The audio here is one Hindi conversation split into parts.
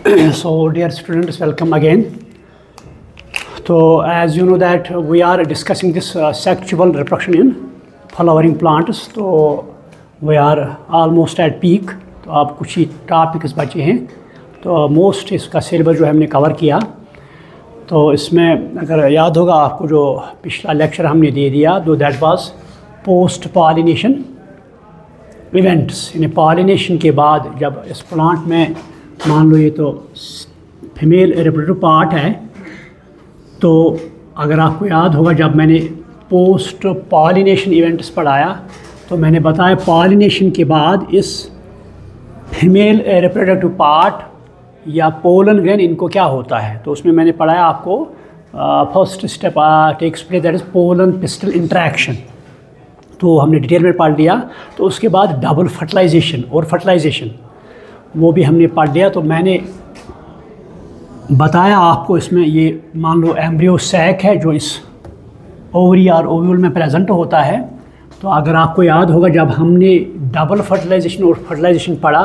So dear students, welcome again. So as you know that we are discussing this sexual reproduction in flowering plants. So we are almost at peak. तो आप कुछ ही टॉपिक्स बचे हैं. तो मोस्ट इसका सिलेबस जो है हमने कवर किया. तो इसमें अगर याद होगा आपको जो पिछला लेक्चर हमने दे दिया तो that was post pollination events. यानी पॉलिनेशन के बाद जब इस प्लांट में मान लो ये तो फीमेल रिप्रोडक्टिव पार्ट है, तो अगर आपको याद होगा जब मैंने पोस्ट पॉलिनेशन इवेंट्स पढ़ाया तो मैंने बताया पॉलिनेशन के बाद इस फीमेल रिप्रोडक्टिव पार्ट या पोलन ग्रेन इनको क्या होता है. तो उसमें मैंने पढ़ाया आपको first step takes place that is pollen pistil interaction. तो हमने डिटेल में पढ़ लिया. तो उसके बाद डबल फर्टिलाइजेशन और फर्टिलाइजेशन वो भी हमने पढ़ लिया. तो मैंने बताया आपको इसमें ये मान लो एम्ब्रियो सैक है जो इस ओवरी और ओव्यूल में प्रेजेंट होता है. तो अगर आपको याद होगा जब हमने डबल फर्टिलाइजेशन और फर्टिलाइजेशन पढ़ा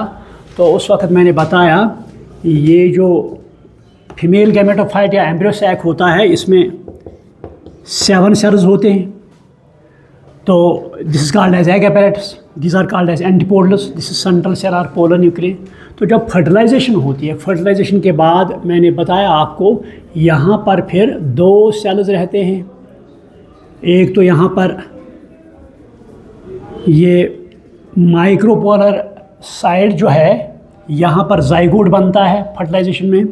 तो उस वक्त मैंने बताया ये जो फीमेल गैमेटोफाइट या एम्ब्रियो सैक होता है इसमें 7 सेल्स होते हैं. तो this is called as egg apparatus, these are called as antipodals, this is central cell or polar nuclei. तो जब फर्टिलाइजेशन होती है, फर्टिलाइजेशन के बाद मैंने बताया आपको यहाँ पर फिर 2 सेल्स रहते हैं. एक तो यहाँ पर ये माइक्रोपोलर साइड जो है यहाँ पर जाइगोट बनता है फर्टिलाइजेशन में,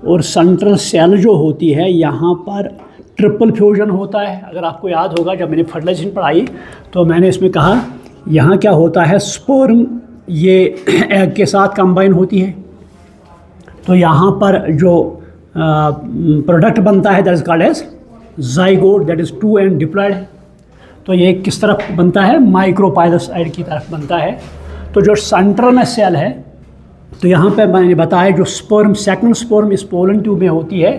और सेंट्रल सेल जो होती है यहाँ पर ट्रिपल फ्यूजन होता है. अगर आपको याद होगा जब मैंने फर्टिलाइजेशन पढ़ाई तो मैंने इसमें कहा यहाँ क्या होता है, स्पर्म ये एग के साथ कंबाइन होती है. तो यहाँ पर जो प्रोडक्ट बनता है that is called as zygote, that is 2 and diploid. तो ये किस तरफ बनता है, माइक्रोपाइलस साइड की तरफ बनता है. तो जो सेंट्रल में सेल है तो यहाँ पे मैंने बताया जो स्पर्म सेकंड स्पर्म इस पोलन ट्यूब में होती है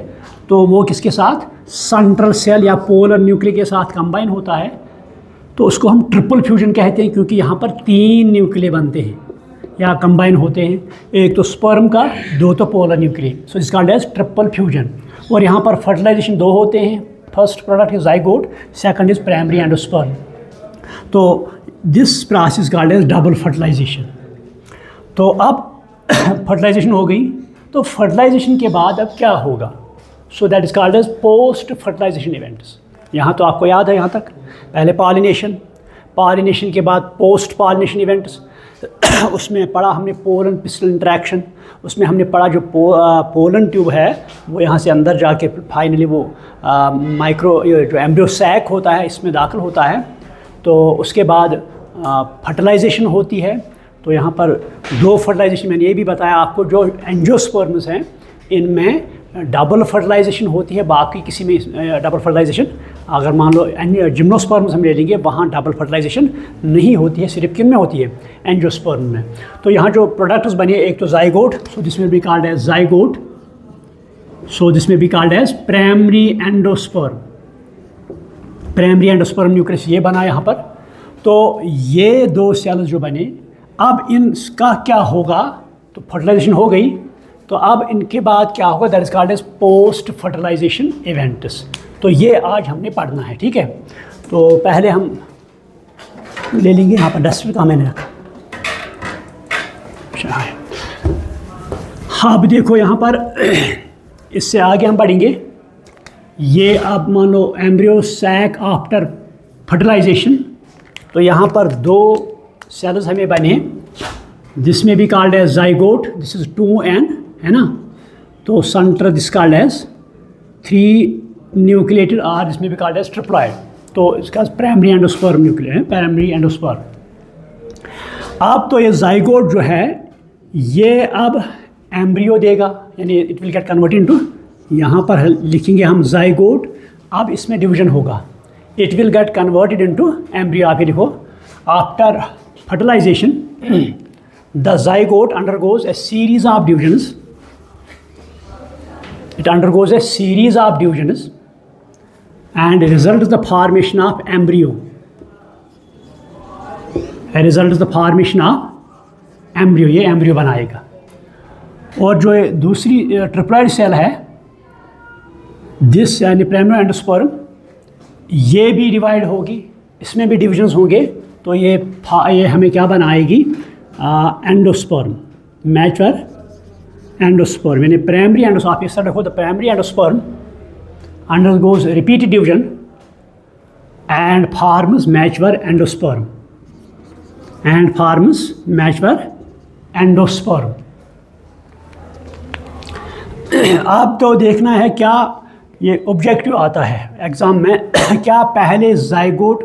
तो वो किसके साथ, सेंट्रल सेल या पोलर न्यूक्लिय के साथ कंबाइन होता है. तो उसको हम ट्रिपल फ्यूजन कहते हैं क्योंकि यहाँ पर 3 न्यूक्लिय बनते हैं या कंबाइन होते हैं. एक तो स्पर्म का, 2 तो polar nuclei. So it's called as triple fusion. और यहाँ पर फर्टिलाइजेशन 2 होते हैं. First product is zygote, second is primary endosperm. तो this process called as double fertilisation. तो अब फर्टिलाइजेशन हो गई. तो फर्टिलाइजेशन के बाद अब क्या होगा, so that is called as post fertilization events. यहाँ तो आपको याद है यहाँ तक पहले पॉलिनेशन, पॉलिनेशन के बाद पोस्ट पॉलिनेशन इवेंट्स. उसमें पढ़ा हमने पोलन पिस्टल इंटरेक्शन. उसमें हमने पढ़ा जो पोलन ट्यूब है वो यहाँ से अंदर जाके फाइनली वो माइक्रो जो एम्ब्रियो सैक होता है इसमें दाखिल होता है. तो उसके बाद फर्टिलाइजेशन होती है. तो यहाँ पर 2 फर्टिलाइजेशन मैंने ये भी बताया आपको, जो एंजियोस्पर्म्स हैं इनमें डबल फर्टिलाइजेशन होती है, बाकी किसी में डबल फर्टिलाइजेशन अगर मान लो जिम्नोस्पर्म्स हम ले लेंगे वहाँ डबल फर्टिलाइजेशन नहीं होती है, सिर्फ किन में होती है, एंजियोस्पर्म में. तो यहाँ जो प्रोडक्ट्स बने एक तो zygote, so this will be called as zygote, so this will be called as primary endosperm. Primary endosperm nucleus ये बना यहाँ पर. तो ये 2 सेल्स जो बने, अब इनका क्या होगा, तो फर्टिलाइजेशन हो गई. तो अब इनके बाद क्या होगा, that is called as post fertilization events. तो ये आज हमने पढ़ना है, ठीक है. तो पहले हम ले लेंगे, यहाँ पर डस्टर का मैंने रखा. अब देखो यहाँ पर इससे आगे हम बढ़ेंगे. ये अब मान लो एम्ब्रियो सैक आफ्टर फर्टिलाइजेशन. तो यहाँ पर 2 सेल्स हमें बने जिसमें भी called as zygote, this is 2n है ना. तो centre this called as 3 nucleated are, जिसमें भी कॉल्ड एज ट्रिप्लॉइड. तो इसका प्राइमरी एंडोस्पर्म न्यूक्लिय है, प्राइमरी एंडोस्पर्म. अब तो ये जाइगोट जो है ये अब एम्ब्रियो देगा, यानी it will get converted into, यहाँ पर लिखेंगे हम जाइगोट. अब इसमें डिवीजन होगा, it will get converted into embryo. आप ये लिखो, after fertilization the zygote undergoes a series of divisions. It undergoes a series of divisions and result is the formation of embryo. A result is the formation of embryo. ये embryo बनाएगा. और जो दूसरी ट्रिप्लॉइड सेल है दिस यानी प्राइमरी एंडोस्पर्म, ये भी डिवाइड होगी, इसमें भी डिविजन्स होंगे, तो ये हमें क्या बनाएगी, एंडोस्पर्म, मैच्योर एंडोस्पर्म यानी प्राइमरी एंडोस्पर्म। आप इस तरह रखो, the primary endosperm undergoes repeated division and forms mature endosperm अब तो देखना है क्या ये ऑब्जेक्टिव आता है एग्ज़ाम में क्या पहले जाइगोट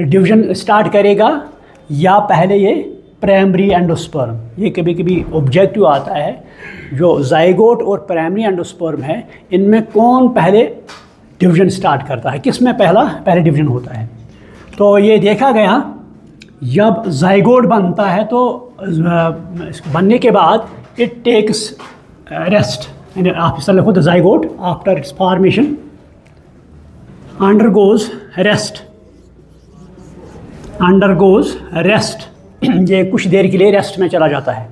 डिवीजन स्टार्ट करेगा या पहले ये प्राइमरी एंडोस्पर्म। ये कभी कभी ऑब्जेक्टिव आता है, जो जाइगोट और प्राइमरी एंडोस्पर्म है इनमें कौन पहले डिवीजन स्टार्ट करता है, किस में पहले डिवीजन होता है। तो ये देखा गया जब जाइगोट बनता है तो बनने के बाद इट टेक्स रेस्ट, आप इस तरह लिखो, the zygote after it's formation undergoes rest, ये कुछ देर के लिए रेस्ट में चला जाता है।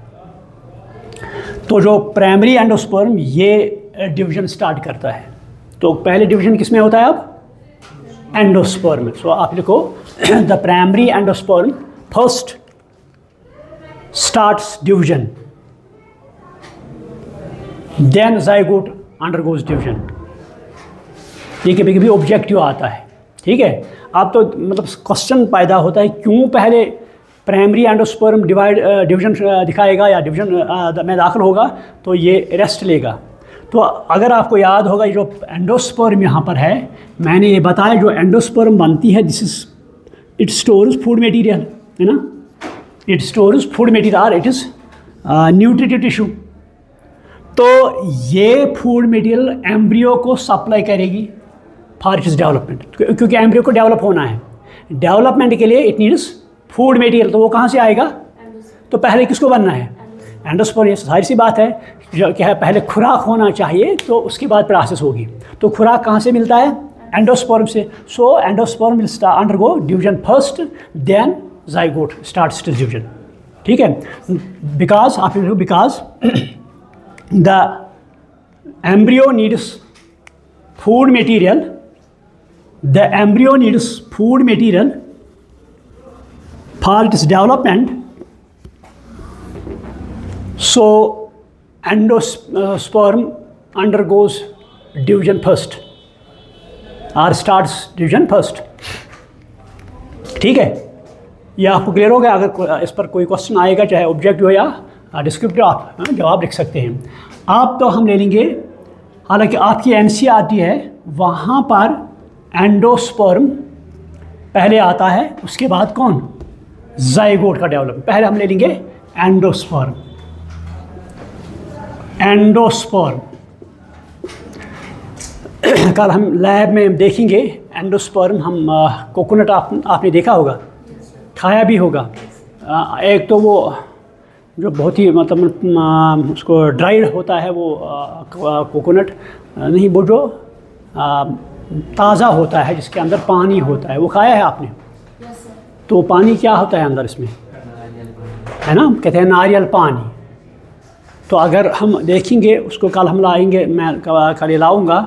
तो जो प्राइमरी एंडोस्पर्म ये डिवीजन स्टार्ट करता है, तो पहले डिवीजन किस में होता है, अब एंडोस्पर्म। सो आप लिखो the primary endosperm first starts division, then zygote undergoes division. ये कभी कभी ऑब्जेक्टिव आता है, ठीक है। आप तो मतलब क्वेश्चन पैदा होता है क्यों पहले प्राइमरी एंडोस्पर्म डिवीजन दिखाएगा या डिवीजन में दाखिल होगा, तो ये रेस्ट लेगा। तो अगर आपको याद होगा, जो एंडोस्पर्म यहाँ पर है, मैंने ये बताया जो एंडोस्पर्म बनती है this is it stores food material, है ना, इट स्टोर्स फूड मटेरियल और इट इज़ न्यूट्रिटिव टिश्यू। तो ये फूड मटेरियल एम्ब्रियो को सप्लाई करेगी फॉर इट्स डेवलपमेंट, क्योंकि एम्ब्रियो को डेवलप होना है, डेवलपमेंट के लिए इट नीड्स फूड मटेरियल। तो वो कहाँ से आएगा, तो पहले किसको बनना है, एंडोस्पर्म। ये सारी सी बात है, जो क्या है, पहले खुराक होना चाहिए तो उसके बाद प्रोसेस होगी। तो खुराक कहाँ से मिलता है, एंडोस्पर्म से। सो endosperm will undergo division first, then zygote starts division, ठीक है। बिकॉज आप because the embryo needs food material, the embryo needs food material for its development, so endosperm undergoes division first or starts division first, ठीक है। यह आपको क्लियर हो गया। अगर इस पर कोई क्वेश्चन आएगा, चाहे ऑब्जेक्टिव या डिस्क्रिप्टिव, आप जवाब लिख सकते हैं। आप तो हम ले लेंगे, हालांकि आपकी एनसीईआरटी है, वहाँ पर एंडोस्पर्म पहले आता है, उसके बाद कौन, जाइगोट का डेवलपमेंट। पहले हम ले लेंगे एंडोस्पर्म। कल हम लैब में देखेंगे एंडोस्पर्म। हम कोकोनट आपने देखा होगा, खाया भी होगा। एक तो वो जो बहुत ही मतलब उसको ड्राइड होता है वो कोकोनट नहीं, वो जो ताज़ा होता है जिसके अंदर पानी होता है, वो खाया है आपने। तो पानी क्या होता है अंदर इसमें, है ना, कहते हैं नारियल पानी। तो अगर हम देखेंगे उसको, कल हम लाएंगे, मैं कल लाऊंगा,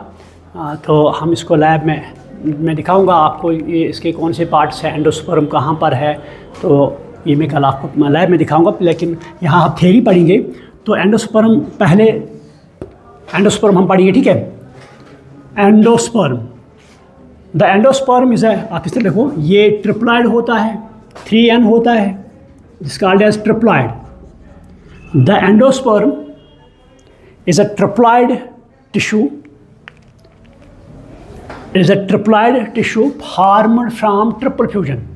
तो हम इसको लैब में दिखाऊंगा आपको, ये इसके कौन से पार्ट्स हैं, एंडोस्पर्म कहाँ पर है, तो ये मैं कल आपको लैब में दिखाऊंगा। लेकिन यहाँ आप थ्योरी पढ़ेंगे तो एंडोस्पर्म पहले, एंडोस्पर्म हम पढ़ेंगे, ठीक है। एंडोस्पर्म, द एंडोस्पर्म इज आप इस तरह देखो, ये ट्रिप्लॉइड होता है, 3N होता है, this called as triploid. The endosperm is a triploid tissue, is a triploid tissue formed from triple fusion.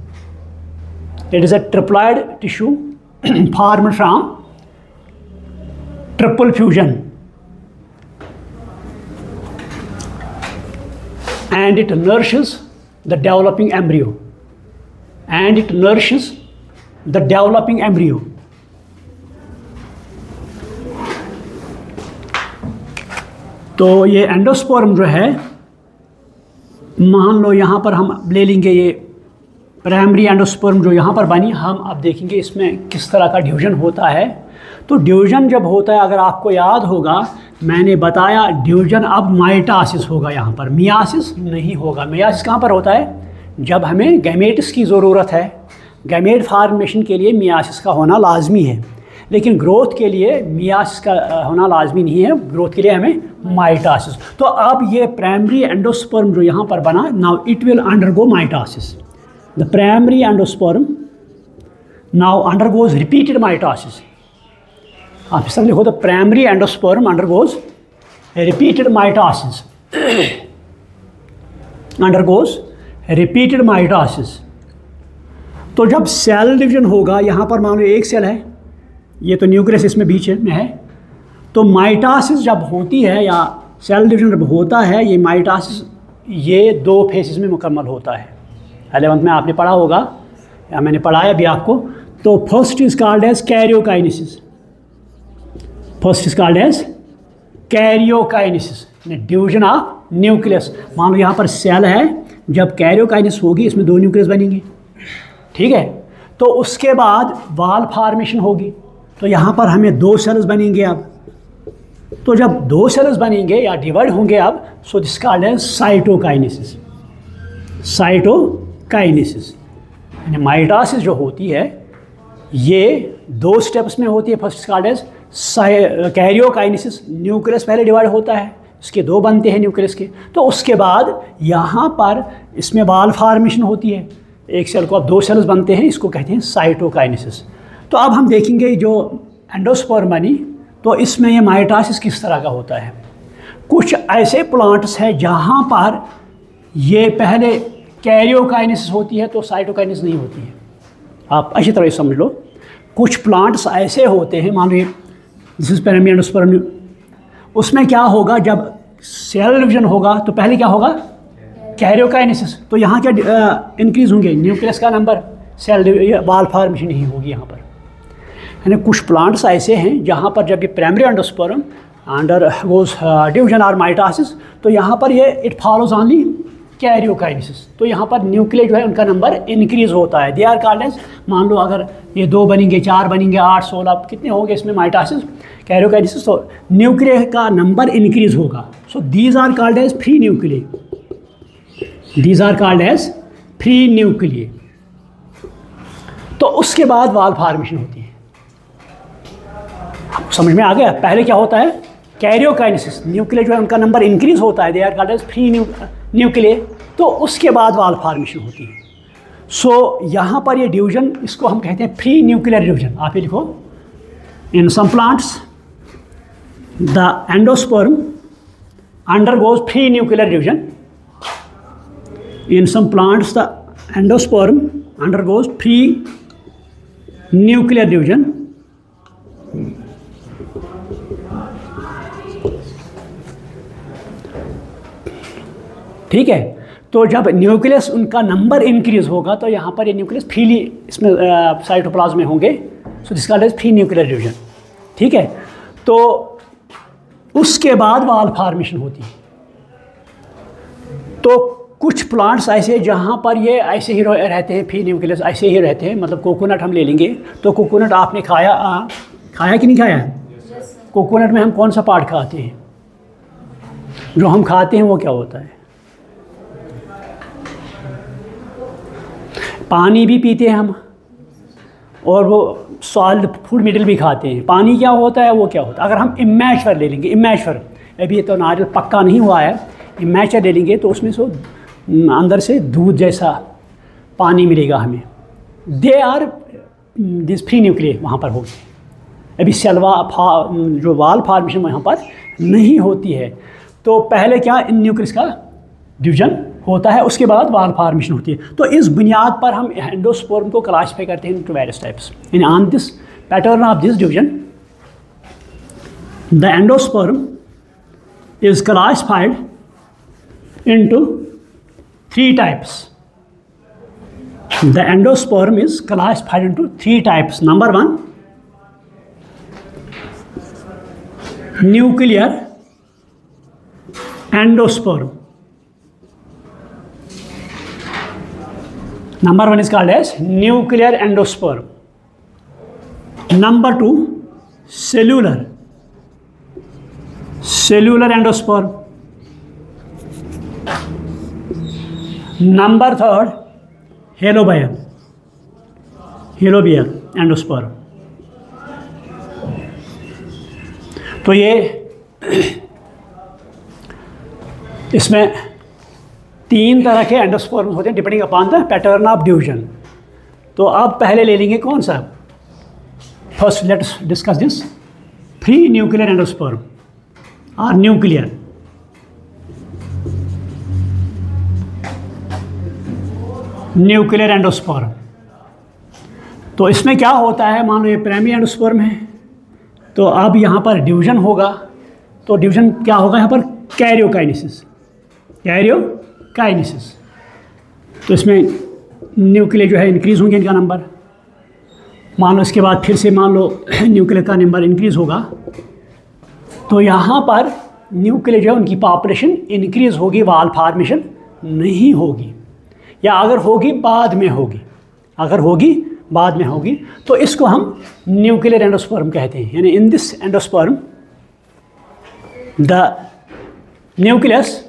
It is a triploid tissue formed from triple fusion, and it nourishes the developing embryo. तो ये एंडोस्पर्म जो है, मान लो यहाँ पर हम ले लेंगे ये प्राइमरी एंडोस्पर्म जो यहाँ पर बनी, हम अब देखेंगे इसमें किस तरह का डिवीजन होता है। तो डिवीजन जब होता है, अगर आपको याद होगा मैंने बताया डिवीजन अब माइटोसिस होगा, यहाँ पर मियासिस नहीं होगा। मियासिस कहाँ पर होता है? जब हमें गैमेट्स की ज़रूरत है, गैमेट फार्मेशन के लिए मियासिस का होना लाजमी है, लेकिन ग्रोथ के लिए मियासिस का होना लाजमी नहीं है, ग्रोथ के लिए हमें माइटोसिस। तो अब ये प्राइमरी एंडोस्पर्म जो यहाँ पर बना, now it will undergo mitosis. The primary endosperm now undergoes repeated mitosis. आप इस तरह लिखो, the primary endosperm undergoes repeated mitosis, undergoes repeated mitosis. तो जब सेल डिवीजन होगा, यहाँ पर मान लो एक सेल है, ये तो न्यूक्लियस इसमें बीच में है, तो माइटोसिस जब होती है या सेल डिवीजन जब होता है, ये माइटोसिस ये 2 फेजेस में मुकम्मल होता है। 11th में आपने पढ़ा होगा या मैंने पढ़ाया भी आपको। तो first is called as karyokinesis, first is called as karyokinesis, division of nucleus. मान लो यहाँ पर सेल है, जब कैरियोकाइनेसिस होगी इसमें 2 न्यूक्लियस बनेंगे, ठीक है। तो उसके बाद वाल फॉर्मेशन होगी, तो यहाँ पर हमें 2 सेल्स बनेंगे अब। तो जब 2 सेल्स बनेंगे या डिवाइड होंगे अब, so this called as cytokinesis, cytokinesis. यानी माइटोसिस जो होती है ये 2 स्टेप्स में होती है। First called as karyokinesis, nucleus पहले डिवाइड होता है, इसके 2 बनते हैं न्यूक्लियस के। तो उसके बाद यहाँ पर इसमें वाल फॉर्मेशन होती है, एक सेल को अब 2 सेल्स बनते हैं, इसको कहते हैं साइटोकाइनेसिस। तो अब हम देखेंगे जो एंडोस्पर्म बनी, तो इसमें ये माइटोसिस किस तरह का होता है। कुछ ऐसे प्लांट्स हैं जहाँ पर ये पहले कैरियोकाइनेसिस होती है तो साइटोकाइनेसिस नहीं होती है। आप अच्छी तरह से समझ लो, कुछ प्लांट्स ऐसे होते हैं, मान लीजिए दिस इज प्राइमरी एंडोस्पर्म, उसमें क्या होगा जब सेल डिवीजन होगा तो पहले क्या होगा? कैरियोकाइनेसिस। तो यहाँ क्या इंक्रीज होंगे? न्यूक्लियस का नंबर, सेल वाल फॉर्मेशन नहीं होगी यहाँ पर। यानी कुछ प्लांट्स ऐसे हैं जहाँ पर जब ये primary endosperm under goes division और माइटोसिस, तो यहाँ पर ये इट फॉलोज ऑनली कैरियोकाइनेसिस। तो यहाँ पर न्यूक्लियर जो है उनका नंबर इंक्रीज होता है। दे आर कॉल्ड एज, मान लो अगर ये 2 बनेंगे, 4 बनेंगे, 8, 16 कितने होंगे इसमें माइटोसिस, कैरियोकाइनेसिस, तो न्यूक्लियर का नंबर इंक्रीज होगा। So these are called as free nuclear, these are called as free nuclear. तो उसके बाद वाल फॉर्मेशन होती है। समझ में आ गया? पहले क्या होता है? कैरियोकाइनेसिस, न्यूक्लियर जो है उनका नंबर इंक्रीज होता है, they are called as free nuclear. तो उसके बाद वाल फॉर्मेशन होती है। सो यहाँ पर ये डिवीजन, इसको हम कहते हैं फ्री न्यूक्लियर डिवीजन। आप ये लिखो, in some plants the endosperm undergoes free nuclear division, in some plants the endosperm undergoes free nuclear division, ठीक है। तो जब न्यूक्लियस उनका नंबर इंक्रीज होगा तो यहाँ पर ये न्यूक्लियस फ्रीली इसमें साइटोप्लाज्म में होंगे, so this called as free nuclear division, ठीक है। तो उसके बाद वाल फॉर्मेशन होती है। तो कुछ प्लांट्स ऐसे जहाँ पर ये ऐसे ही रहते हैं, फ्री न्यूक्लियस ऐसे ही रहते हैं, मतलब कोकोनट हम ले लेंगे, तो कोकोनट आपने खाया कि नहीं खाया? कोकोनट में हम कौन सा पार्ट खाते हैं? जो हम खाते हैं वो क्या होता है? पानी भी पीते हैं हम, और वो सॉलिड फूड मिडल भी खाते हैं। पानी क्या होता है, वो क्या होता है? अगर हम इमेच्योर ले लेंगे, इमेच्योर, अभी तो नारियल पक्का नहीं हुआ है, इमेच्योर ले लेंगे तो उसमें से अंदर से दूध जैसा पानी मिलेगा हमें। They are this free nuclear वहाँ पर होगी। अभी जो वाल फॉर्मेशन वहाँ पर नहीं होती है। तो पहले क्या इन न्यूक्लियस का डिवीजन होता है, उसके बाद वाल फॉर्मेशन होती है। तो इस बुनियाद पर हम एंडोस्पर्म को क्लासिफाई करते हैं into various types. In on this pattern of this division the endosperm is classified into 3 types. The endosperm is classified into 3 types. Number 1, nuclear endosperm. Number 1 is called as nuclear endosperm. Number 2, cellular endosperm. Number 3 helobial endosperm. तो ये इसमें 3 तरह के एंडोस्पर्म होते हैं depending upon the pattern of division. तो अब पहले ले लेंगे कौन सा, first let's discuss this free nuclear endosperm और न्यूक्लियर। एंडोस्पर्म। तो इसमें क्या होता है, मान लो ये प्राइमरी एंडोस्पर्म है, तो अब यहाँ पर डिवीजन होगा, तो डिवीजन क्या होगा यहाँ पर, कैरियोकाइनेसिस। तो इसमें न्यूक्लियर जो है इंक्रीज़ होंगे इनका नंबर। मान लो इसके बाद फिर से मान लो न्यूक्लियर का नंबर इंक्रीज़ होगा, तो यहाँ पर न्यूक्लियर जो है उनकी पॉपुलेशन इंक्रीज़ होगी, वाल फॉर्मेशन नहीं होगी, या अगर होगी बाद में होगी, तो इसको हम न्यूक्लियर एंडोस्पर्म कहते हैं। यानी in this endosperm the nucleus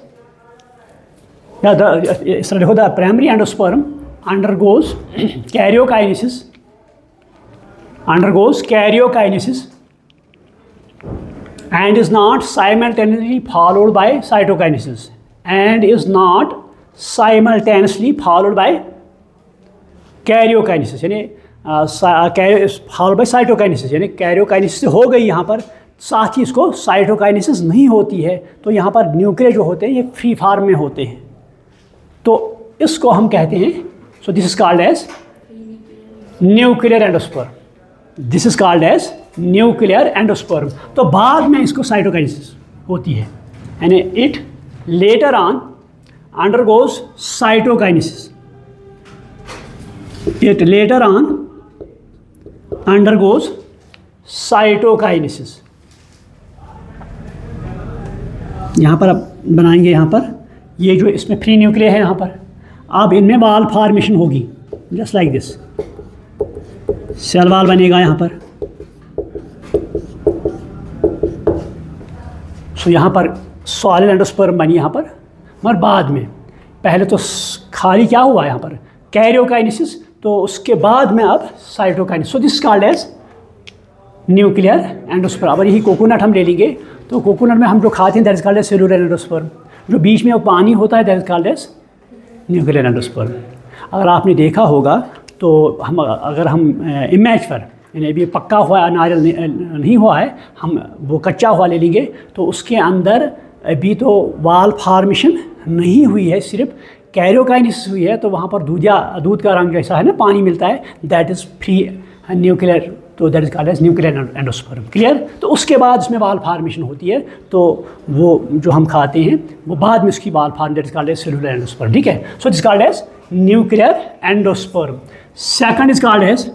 या the primary endosperm undergoes karyokinesis and is not simultaneously followed by cytokinesis यानी फॉलोड बाय साइटोकाइनेसिस, यानी कैरियोकाइनेसिस हो गई यहाँ पर, साथ ही इसको साइटोकाइनेसिस नहीं होती है। तो यहाँ पर न्यूक्लियर जो होते हैं ये फ्री फॉर्म में होते हैं, तो इसको हम कहते हैं, so this is called as nuclear endosperm। तो बाद में इसको साइटोकाइनेसिस होती है, यानी it later on undergoes cytokinesis. यहाँ पर अब बनाएंगे, यहाँ पर ये जो इसमें फ्री न्यूक्लियर है यहाँ पर, अब इनमें वाल फॉर्मेशन होगी, just like this, cell wall बनेगा यहाँ पर। सो यहाँ पर सॉलिड एंडोस्पर्म बनी यहाँ पर, मगर बाद में, पहले तो खाली क्या हुआ यहाँ पर, कैरियोकाइनेसिस, तो उसके बाद में अब cytokinesis. So this called as nuclear endosperm. अब यही कोकोनट हम ले लेंगे, तो कोकोनट में हम जो खाते हैं that is called as cellular endosperm. जो बीच में वो पानी होता है that is called as nuclear endosperm. अगर आपने देखा होगा तो अगर हम इमेज पर, यानी अभी पक्का हुआ नारियल नहीं हुआ है, हम वो कच्चा हुआ ले लेंगे, तो उसके अंदर अभी तो वाल फॉर्मेशन नहीं हुई है, सिर्फ कैरियोकाइनेसिस हुई है। तो वहाँ पर दूध का रंग जैसा है ना, पानी मिलता है, दैट इज़ फ्री न्यूक्लियर, तो that is called as nuclear endosperm. Clear. तो उसके बाद इसमें वाल फॉर्मेशन होती है, तो वो जो हम खाते हैं वो बाद में उसकी wall form, that is called as cellular endosperm. ठीक है। So this called as nuclear endosperm. Second is called as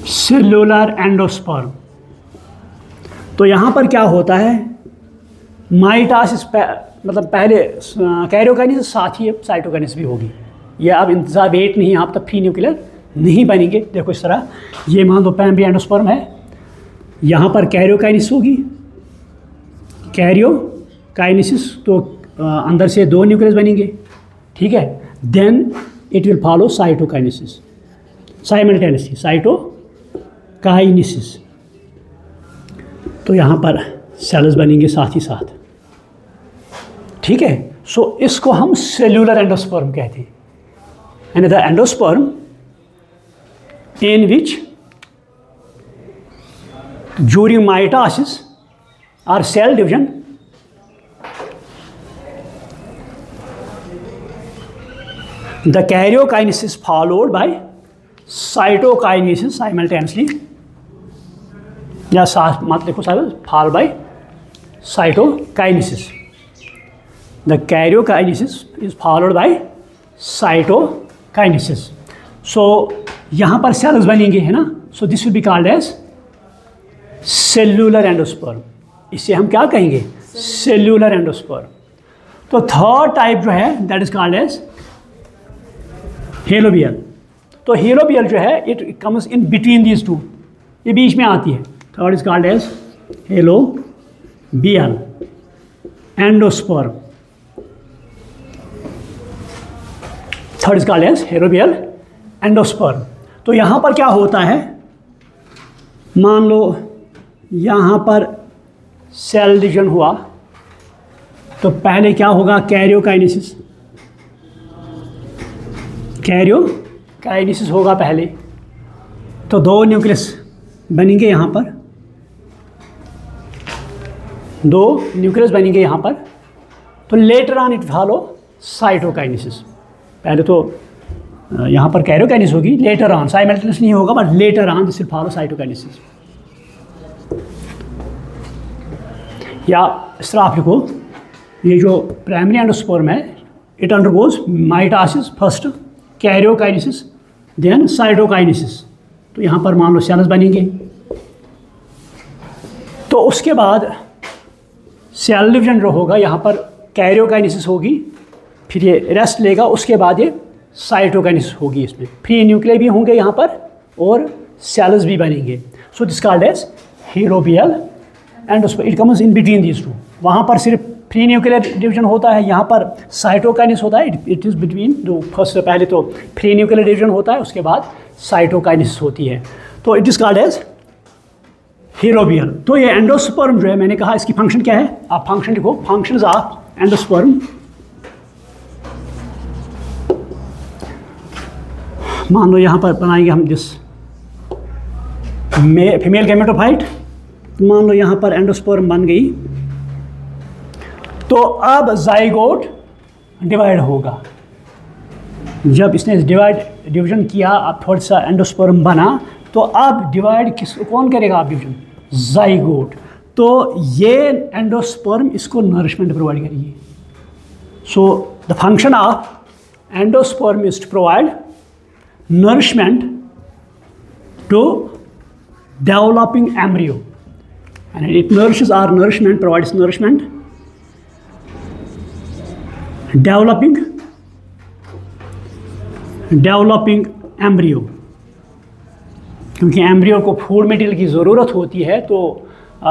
cellular endosperm. तो यहाँ पर क्या होता है, माइटोसिस मतलब पहले कैरियोकाइनेसिस साथ ही साइटोकाइनेसिस भी होगी। ये अब इंतजार वेट नहीं, आप तब फ्री न्यूक्लियर नहीं बनेंगे। देखो इस तरह, ये मान लो प्राइमरी एंडोस्पर्म है, यहाँ पर कैरियोकाइनेसिस होगी, कैरियोकाइनेसिस, तो अंदर से 2 न्यूक्लियस बनेंगे। ठीक है। Then it will follow cytokinesis, simultaneously cytokinesis. तो यहाँ पर सेल्स बनेंगे साथ ही साथ। ठीक है। सो इसको हम सेल्यूलर एंडोस्पर्म कहते हैं। And the endosperm in which during mitosis और cell division the karyokinesis followed by cytokinesis simultaneously, या साथ मत लिखो साहब, followed by cytokinesis. The karyokinesis is followed by cytokinesis. So यहाँ पर सेल्स बनेंगे, है ना। So this will be called as cellular endosperm. इसे हम क्या कहेंगे, सेल्यूलर एंडोस्पर्म। तो थर्ड टाइप जो है that is called as helobial. तो हेलोबियल जो है it comes in between these two, ये बीच में आती है। Third is called as helobial endosperm. Third is called as helobial endosperm. तो यहाँ पर क्या होता है, मान लो यहाँ पर सेल डिवीजन हुआ तो पहले क्या होगा, कैरियोकाइनेसिस। कैरियोकाइनेसिस होगा पहले, तो 2 न्यूक्लियस बनेंगे यहाँ पर, 2 न्यूक्लियस बनेंगे यहाँ पर। तो later on it follow cytokinesis. पहले तो यहाँ पर कैरियोकाइनेसिस होगी, लेटर ऑन साइमल्टेनियस नहीं होगा, but later on this will follow cytokinesis. या इस तरह आप लिखो, ये जो प्राइमरी एंडोस्पर्म है it undergoes mitosis first, karyokinesis, then cytokinesis. तो यहाँ पर मान लो सेल्स बनेंगे, तो उसके बाद सेल डिवीजन जो होगा यहाँ पर कैरियोकाइनेसिस होगी, फिर ये रेस्ट लेगा, उसके बाद ये साइटोकाइनेसिस होगी। इसमें फ्री न्यूक्लियर भी होंगे यहाँ पर और सेल्स भी बनेंगे। So this called as helobial endosperm. It comes in between these two. वहाँ पर सिर्फ फ्री न्यूक्लियर डिवीजन होता है, यहाँ पर साइटोकाइनेसिस होता है। इट इज़ बिटवीन दो, फर्स्ट पहले तो फ्री न्यूक्लियर डिवीजन होता है, उसके बाद साइटोकाइनेसिस होती है। तो it is called as helobial. तो ये एंडोस्पर्म जो है, मैंने कहा इसकी फंक्शन क्या है, आप फंक्शन लिखो, फंक्शंस ऑफ एंडोस्पर्म। मान लो यहाँ पर बनाएंगे हम दिस फीमेल गैमेटोफाइट, मान लो यहाँ पर एंडोस्पर्म बन गई, तो अब जाइगोट डिवाइड होगा। जब इसने डिवीजन किया, अब थोड़ा सा एंडोस्पर्म बना, तो अब डिवाइड कौन करेगा, आप डिवीजन, जाइगोट। तो ये एंडोस्पर्म इसको नरिशमेंट प्रोवाइड करेगी। So the function of endosperm is to provide nourishment to developing embryo, and it nourishes or nourishment provides nourishment developing embryo। क्योंकि एम्ब्रियो को फूड मटेरियल की ज़रूरत होती है, तो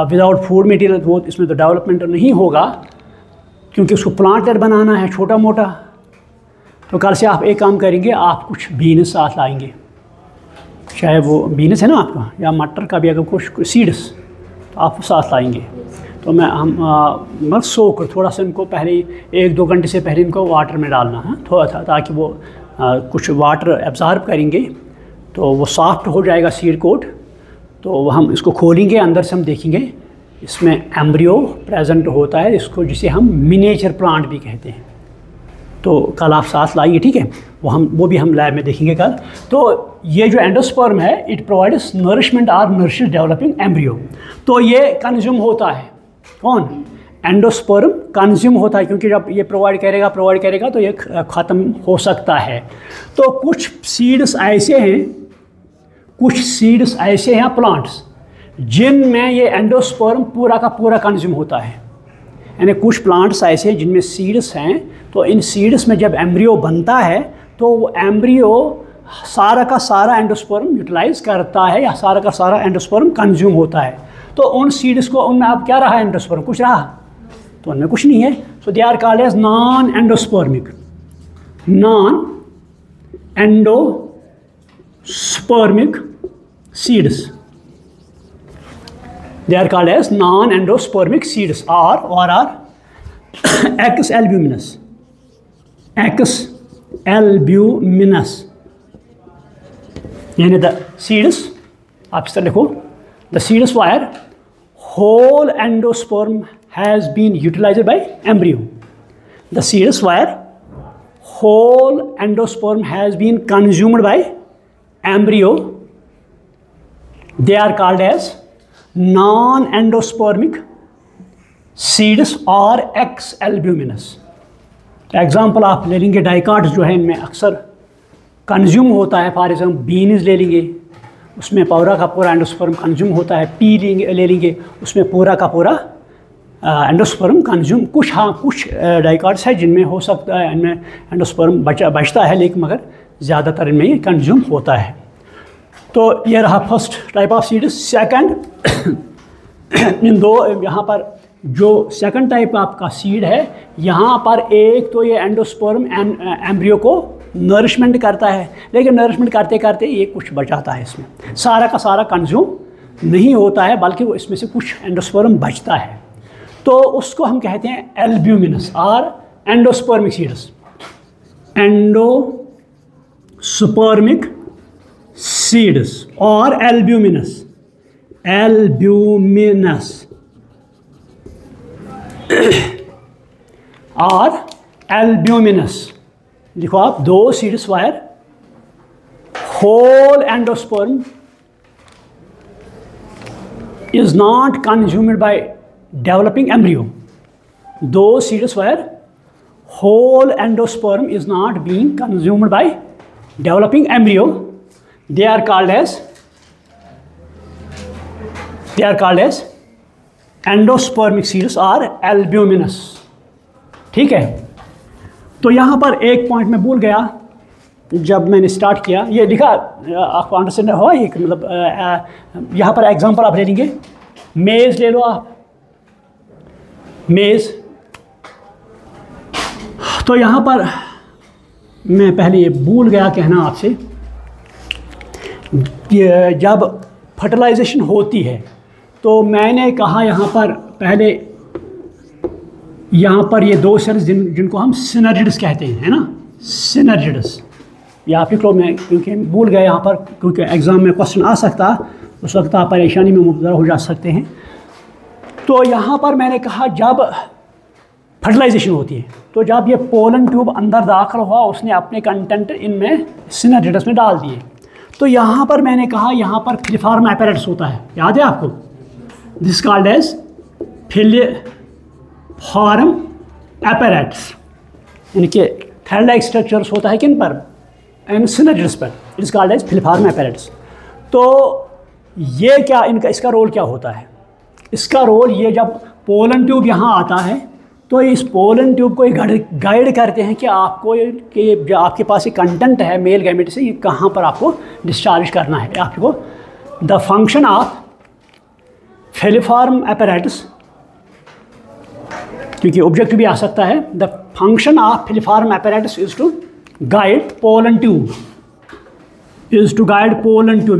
विदाउट फूड मटेरियल वो इसमें तो डेवलपमेंट नहीं होगा, क्योंकि उसको प्लांटर बनाना है छोटा मोटा। तो कल से आप एक काम करेंगे, आप कुछ बीन्स साथ लाएंगे, चाहे वो बीन्स है ना आपका, या मटर का भी अगर कुछ सीड्स, तो आप साथ लाएंगे। तो मैं सोकर थोड़ा सा इनको पहले 1-2 घंटे से पहले इनको वाटर में डालना है थोड़ा सा, ताकि वो कुछ वाटर एब्जॉर्ब करेंगे, तो वो सॉफ्ट हो जाएगा सीड कोट। तो हम इसको खोलेंगे, अंदर से हम देखेंगे इसमें एम्ब्रियो प्रेजेंट होता है, इसको जिसे हम मिनिएचर प्लांट भी कहते हैं। तो कल आप साथ लाइए, ठीक है, वो भी हम लैब में देखेंगे कल। तो ये जो एंडोस्पर्म है इट प्रोवाइड्स नरिशमेंट और नरिशेस डेवलपिंग एम्ब्रियो। तो ये कंज्यूम होता है, कौन, एंडोस्पर्म कंज्यूम होता है, क्योंकि जब ये प्रोवाइड करेगा तो ये ख़त्म हो सकता है। तो कुछ सीड्स ऐसे हैं प्लांट्स जिनमें ये एंडोस्पर्म पूरा का पूरा कंज्यूम होता है। यानी कुछ प्लांट्स ऐसे हैं जिनमें सीड्स हैं, तो इन सीड्स में जब एम्ब्रियो बनता है तो वो एम्ब्रियो सारा का सारा एंडोस्पर्म यूटिलाइज करता है, या सारा का सारा एंडोस्पर्म कंज्यूम होता है। तो उन सीड्स को, उनमें अब क्या रहा, एंडोस्पर्म कुछ रहा, तो उनमें कुछ नहीं है। So they are called as non endospermic seeds. They are called as non-endospermic seeds, or are X albuminous. यानी the seeds, आप इस तरह लिखो, the seeds where whole endosperm has been utilized by embryo. The seeds where whole endosperm has been consumed by embryo, they are called as non-endospermic seeds और X albuminous। एग्जाम्पल आप ले लेंगे, डाइकाट्स जो है इनमें अक्सर कंज्यूम होता है। फॉर एग्जाम्पल बीन्स ले लेंगे, उसमें पूरा का पूरा एंडोस्पर्म कंज्यूम होता है। पी ले लेंगे, उसमें पूरा का पूरा एंडोस्पर्म कंज्यूम, कुछ डाइकॉट्स है जिनमें हो सकता है, इनमें एंडोस्पर्म बचता है, लेकिन मगर ज़्यादातर इनमें ये कंज्यूम होता है। तो ये रहा first type of seeds. Second, इन दो यहाँ पर जो सेकंड टाइप आपका सीड है, यहाँ पर एक तो ये एंडोस्पर्म एम्ब्रियो को नरिशमेंट करता है, लेकिन नरिशमेंट करते करते ये कुछ बचाता है, इसमें सारा का सारा कंज्यूम नहीं होता है, बल्कि वो इसमें से कुछ एंडोस्पर्म बचता है। तो उसको हम कहते हैं एल्ब्यूमिनस और एंडोस्पर्मिक सीड्स। एंडोस्पर्मिक सीड्स और एल्ब्यूमिनस, और एल्ब्यूमिनस लिखो आप, दो seeds where whole endosperm is not consumed by developing embryo. Those seeds where whole endosperm is not being consumed by developing embryo, they are called as endospermic seeds or albuminous। ठीक है, तो यहाँ पर एक पॉइंट मैं भूल गया जब मैंने स्टार्ट किया, ये लिखा आपको अंडरस्टैंड हुआ, एक मतलब यहाँ पर एग्जांपल आप ले लेंगे, मेज़ ले लो आप, मेज़। तो यहाँ पर मैं पहले ये भूल गया कहना आपसे, जब फर्टिलाइजेशन होती है तो मैंने कहा यहाँ पर पहले, यहाँ पर ये दो सेल्स जिनको हम सिनर्जिड्स कहते हैं, है ना, सिनर्जिड्स। ये आप लिख लो, मैं क्योंकि भूल गया यहाँ पर, क्योंकि एग्ज़ाम में क्वेश्चन आ सकता, उस वक्त आप परेशानी में मुब्तला हो जा सकते हैं। तो यहाँ पर मैंने कहा जब फर्टिलाइजेशन होती है, तो जब ये पोलन ट्यूब अंदर दाखिल हुआ, उसने अपने कंटेंट इनमें सिनर्जिड्स में डाल दिए। तो यहाँ पर मैंने कहा, यहाँ पर फिलिफॉर्म एपैरेटस होता है, याद है आपको, this called as filiform apparatus, यानी कि थ्रेड लाइक स्ट्रक्चर्स होता है किन पर, एंड सिनर्जिड्स पर, it is called as filiform apparatus. तो ये क्या, इसका रोल क्या होता है? इसका रोल, ये जब पोलन ट्यूब यहाँ आता है तो इस पोलन ट्यूब को गाइड करते हैं कि आपको, कि जो आपके पास ये कंटेंट है मेल गैमेट से, ये कहाँ पर आपको डिस्चार्ज करना है। आपको the function of filiform apparatus, क्योंकि ऑब्जेक्ट भी आ सकता है, the function of filiform apparatus is to guide pollen tube,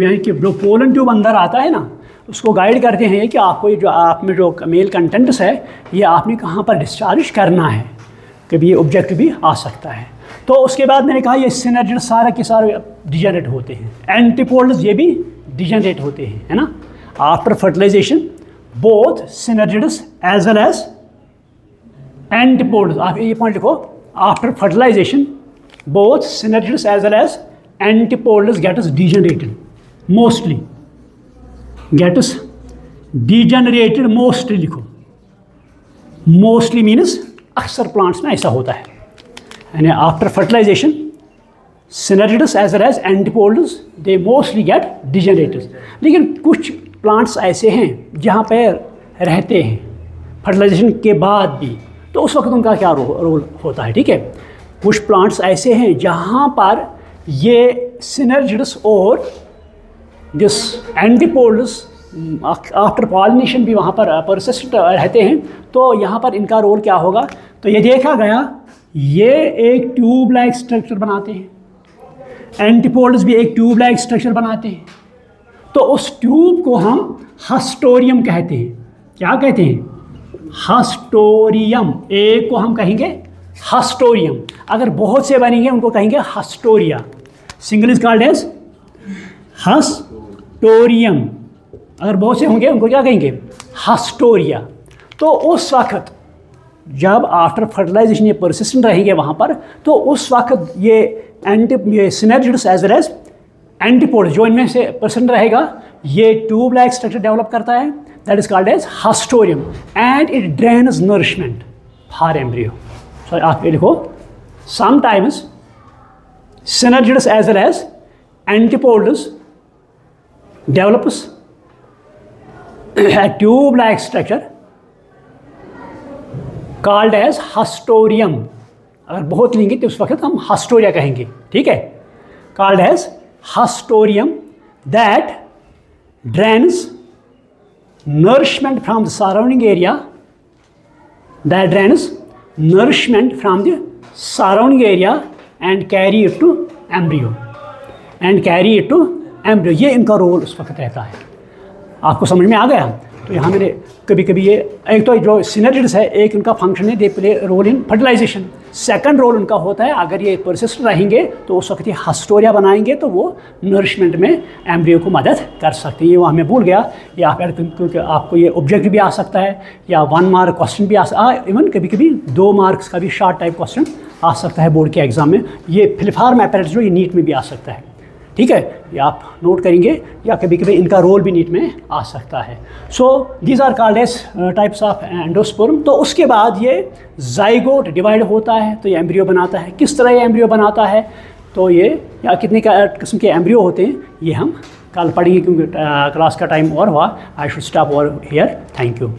यानी कि जो पोलन ट्यूब अंदर आता है ना, उसको गाइड करते हैं कि आपको ये जो आप में जो मेल कंटेंट्स है, ये आपने कहाँ पर डिस्चार्ज करना है, कभी ये ऑब्जेक्ट भी आ सकता है। तो उसके बाद मैंने कहा ये सिनर्जिड्स सारे के सारे डिजेनरेट होते हैं, एंटीपोल्स ये भी डिजेनरेट होते हैं, है ना। After fertilisation both synergids as well as antipodals, आप ये पॉइंट लिखो, after fertilisation both synergids as well as antipodes get degenerated, mostly लिखो, mostly means अक्सर प्लांट्स में ऐसा होता है, यानी after fertilization synergids as well as antipodes they mostly get degenerated। लेकिन कुछ प्लांट्स ऐसे हैं जहाँ पे रहते हैं फर्टिलाइजेशन के बाद भी, तो उस वक्त उनका क्या रोल होता है, ठीक है। कुछ प्लांट्स ऐसे हैं जहाँ पर ये सिनर्जिड्स और जिस एंटीपोड्स आफ्टर पॉलिनेशन भी वहाँ पर परसिस्ट रहते हैं। तो यहाँ पर इनका रोल क्या होगा, तो ये देखा गया, ये एक ट्यूब लाइक स्ट्रक्चर बनाते हैं, एंटीपोड्स भी एक ट्यूब लाइक स्ट्रक्चर बनाते हैं। तो उस ट्यूब को हम हस्टोरियम कहते हैं। क्या कहते हैं? हस्टोरियम। एक को हम कहेंगे हस्टोरियम, अगर बहुत से बनेंगे उनको कहेंगे हस्टोरिया। Single is called as haustorium, अगर बहुत से होंगे उनको क्या कहेंगे? हस्टोरिया। तो उस वक्त जब आफ्टर फर्टिलाइजेशन ये परसिस्टेंट रहेंगे वहाँ पर, तो उस वक्त ये synergids as well as antipode जो इनमें से परसेंट रहेगा, ये ट्यूब लाइक स्ट्रक्चर डेवलप करता है, that is called as haustorium, and it drains nourishment for embryo. So आप ये लिखो, sometimes synergids as well as antipodes develops a tube-like structure called as haustorium. अगर बहुत लेंगे तो उस वक्त हम हस्टोरिया कहेंगे, ठीक है। Called as haustorium that drains nourishment from the surrounding area, that drains nourishment from the surrounding area and carry it to embryo, ये इनका रोल उस वक्त रहता है। आपको समझ में आ गया? तो यहाँ मैंने कभी कभी ये एक तो जो सिनर्जिड्स है, एक इनका फंक्शन है they play role in fertilization. Second role उनका होता है अगर ये परसिस्ट रहेंगे तो उस वक्त ये हस्टोरिया बनाएंगे तो वो नरिशमेंट में एम्ब्रियो को मदद कर सकते हैं। ये वहाँ मैं भूल गया, या फिर क्योंकि आपको ये ऑब्जेक्ट भी आ सकता है या 1 मार्क क्वेश्चन भी इवन कभी कभी 2 मार्क्स का भी शॉर्ट टाइप क्वेश्चन आ सकता है बोर्ड के एग्जाम में। ये फिलफार्म एपरेटस जो ये नीट में भी आ सकता है, ठीक है, ये आप नोट करेंगे, या कभी कभी इनका रोल भी नीट में आ सकता है। So these are called as types of endosperm. तो उसके बाद ये जाइगोट डिवाइड होता है तो ये एम्ब्रियो बनाता है। किस तरह ये एम्ब्रियो बनाता है, तो ये या कितने किस्म के एम्ब्रियो होते हैं ये हम कल पढ़ेंगे, क्योंकि क्लास का टाइम और हुआ। I should stop over here. Thank you.